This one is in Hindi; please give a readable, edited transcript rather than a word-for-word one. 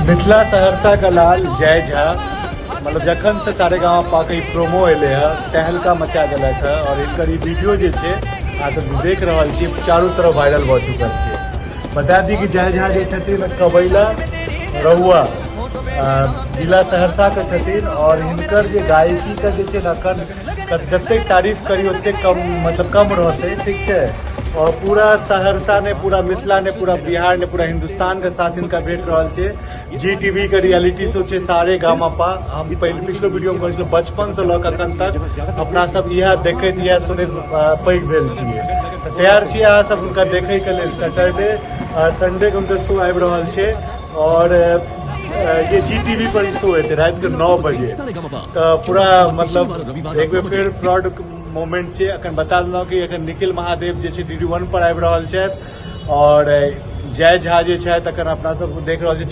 मिथिला सहरसा का लाल जय झा मतलब जखन से सारेगामा के प्रोमो एले है तहलका मचा दिलक है और इनकर वीडियो जो है अहाँ सब देख रहा छे चारों तरफ वायरल भ चुकल है। बता दी कि जय झा जो छथिन कबैला रहुआ जिला सहरसा के छथिन और हिनकर जो गायकी का जो है अखन जते तारीफ करी ओते कम मतलब कम रहते ठीक है। और पूरा सहरसा ने पूरा मिथिला ने पूरा बिहार ने पूरा हिंदुस्तान के साथ इनका भेट रहा है। जी टीवी के रियलिटी शो है सारेगामा। हम पहले पिछलो वीडियो में कहल बचपन से लक अखन तक अपना सब यह देखते यह सुनते पैघ भेल छिए। तैयार छी अहाँ सब हुनका देखे के लिए सैटरडे संडे के उनका शो आबि रहल छै और ये जी टीवी पर शो हेतै रात के 9 बजे। तो पूरा मतलब एक बेर फिर फ्रॉड मोमेंट छै। अखन बता देलहुँ कि अखन निखिल महादेव जे छै DD1 पर आबि रहल छथि और जय झा जे छथि अखन अपना सब देख रहल छी।